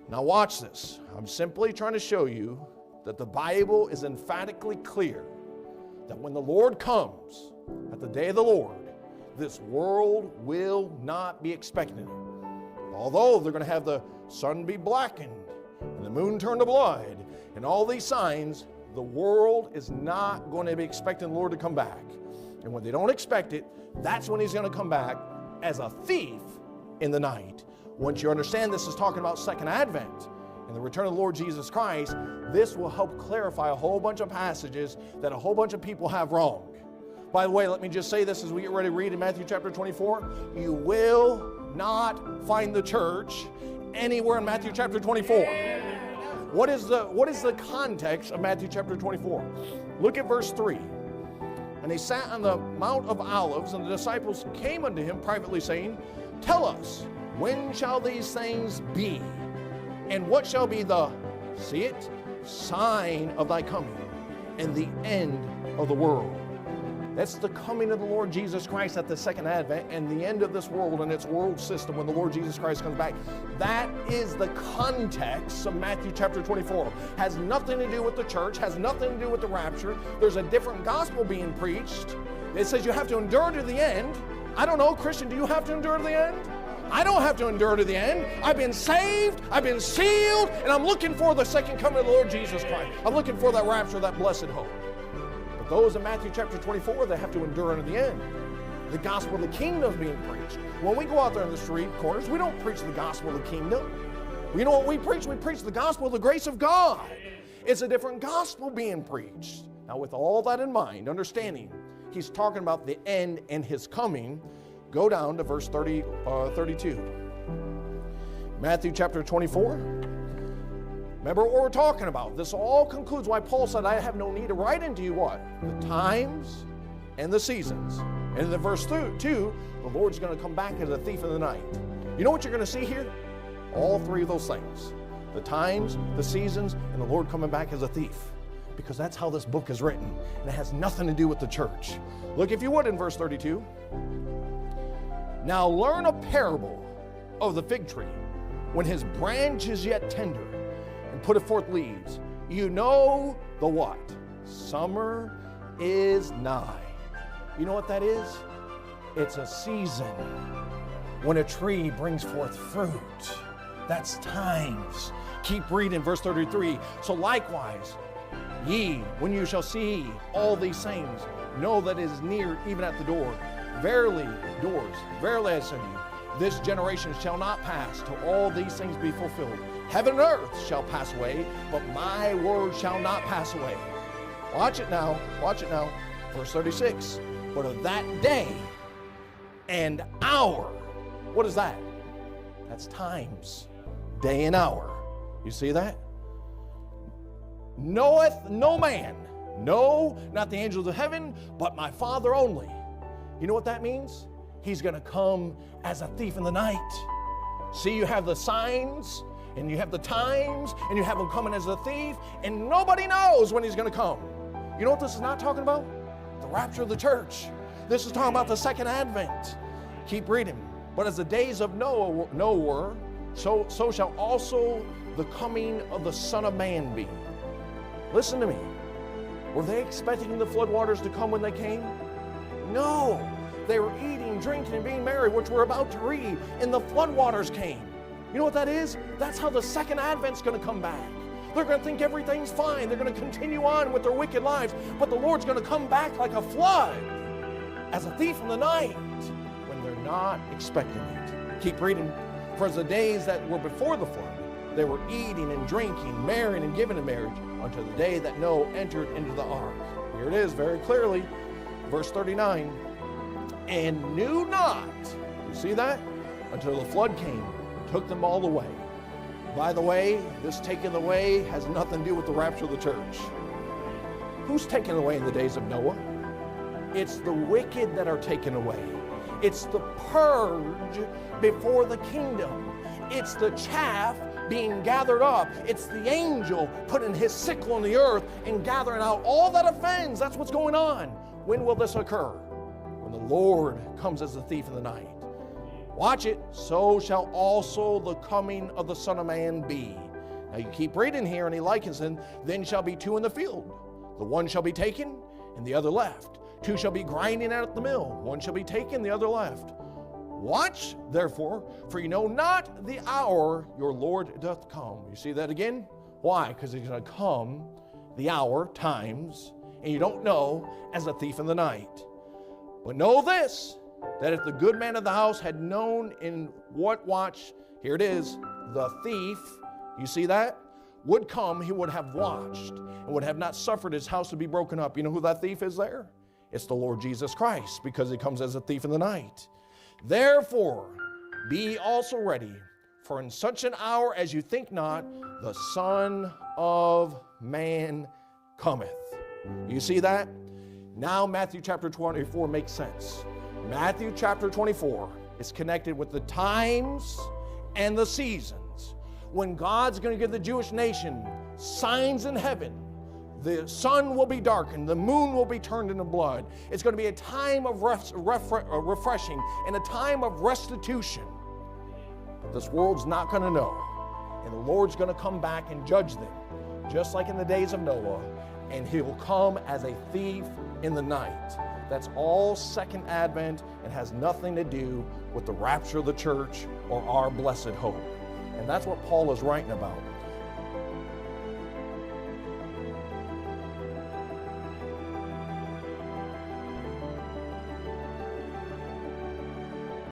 Now watch this. I'm simply trying to show you that the Bible is emphatically clear that when the Lord comes, at the day of the Lord, this world will not be expecting it. Although they're going to have the sun be blackened and the moon turn to blood and all these signs, the world is not going to be expecting the Lord to come back. And when they don't expect it, that's when He's going to come back as a thief in the night. Once you understand this is talking about Second Advent and the return of the Lord Jesus Christ, this will help clarify a whole bunch of passages that a whole bunch of people have wrong. By the way, let me just say this as we get ready to read in Matthew chapter 24. You will not find the church anywhere in Matthew chapter 24. What is the context of Matthew chapter 24? Look at verse 3. And they sat on the Mount of Olives, and the disciples came unto him privately, saying, Tell us, when shall these things be? And what shall be the, see it, sign of thy coming, and the end of the world? That's the coming of the Lord Jesus Christ at the second advent and the end of this world and its world system when the Lord Jesus Christ comes back. That is the context of Matthew chapter 24. Has nothing to do with the church, has nothing to do with the rapture. There's a different gospel being preached. It says you have to endure to the end. I don't know, Christian, do you have to endure to the end? I don't have to endure to the end. I've been saved, I've been sealed, and I'm looking for the second coming of the Lord Jesus Christ. I'm looking for that rapture, that blessed hope. But those in Matthew chapter 24, they have to endure unto the end. The gospel of the kingdom is being preached. When we go out there in the street corners, we don't preach the gospel of the kingdom. You know what we preach? We preach the gospel of the grace of God. It's a different gospel being preached. Now with all that in mind, understanding, he's talking about the end and his coming. Go down to verse 32. Matthew chapter 24. Remember what we're talking about. This all concludes why Paul said, I have no need to write into you what? The times and the seasons. And in the verse 2, the Lord's going to come back as a thief in the night. You know what you're going to see here? All three of those things. The times, the seasons, and the Lord coming back as a thief. Because that's how this book is written. And it has nothing to do with the church. Look, if you would, in verse 32. Now learn a parable of the fig tree. When his branch is yet tender and putteth forth leaves, you know the what? Summer is nigh. You know what that is? It's a season when a tree brings forth fruit. That's times. Keep reading verse 33. So likewise, ye, when you shall see all these things, know that it is near, even at the door. Verily, doors, verily I say to you, this generation shall not pass till all these things be fulfilled. Heaven and earth shall pass away, but my word shall not pass away. Watch it now, watch it now. Verse 36, but of that day and hour, what is that? That's times, day and hour. You see that? Knoweth no man, no, not the angels of heaven, but my Father only. You know what that means? He's going to come as a thief in the night. See, you have the signs, and you have the times, and you have him coming as a thief, and nobody knows when he's going to come. You know what this is not talking about? The rapture of the church. This is talking about the second advent. Keep reading. But as the days of Noah were, so shall also the coming of the Son of Man be. Listen to me. Were they expecting the floodwaters to come when they came? No, they were eating, drinking, and being merry, which we're about to read, and the floodwaters came. You know what that is? That's how the second advent's going to come back. They're going to think everything's fine. They're going to continue on with their wicked lives, but the Lord's going to come back like a flood, as a thief in the night, when they're not expecting it. Keep reading. For as the days that were before the flood, they were eating and drinking, marrying and giving in marriage, until the day that Noah entered into the ark. Here it is very clearly. Verse 39, and knew not, you see that? Until the flood came, took them all away. By the way, this taking away has nothing to do with the rapture of the church. Who's taken away in the days of Noah? It's the wicked that are taken away. It's the purge before the kingdom. It's the chaff being gathered up. It's the angel putting his sickle on the earth and gathering out all that offends. That's what's going on. When will this occur? When the Lord comes as a thief in the night. Watch it. So shall also the coming of the Son of Man be. Now you keep reading here, and he likens them. Then shall be two in the field. The one shall be taken, and the other left. Two shall be grinding at the mill. One shall be taken, the other left. Watch, therefore, for you know not the hour your Lord doth come. You see that again? Why? Because he's going to come, the hour, times, and you don't know, as a thief in the night. But know this, that if the good man of the house had known in what watch, here it is, the thief, you see that, would come, he would have watched and would have not suffered his house to be broken up. You know who that thief is there? It's the Lord Jesus Christ, because he comes as a thief in the night. Therefore, be also ready, for in such an hour as you think not, the Son of Man cometh. You see that? Now Matthew chapter 24 makes sense. Matthew chapter 24 is connected with the times and the seasons when God's going to give the Jewish nation signs in heaven. The sun will be darkened, the moon will be turned into blood. It's going to be a time of refreshing and a time of restitution. But this world's not going to know. And the Lord's going to come back and judge them, just like in the days of Noah. And he will come as a thief in the night. That's all second advent and has nothing to do with the rapture of the church or our blessed hope. And that's what Paul is writing about.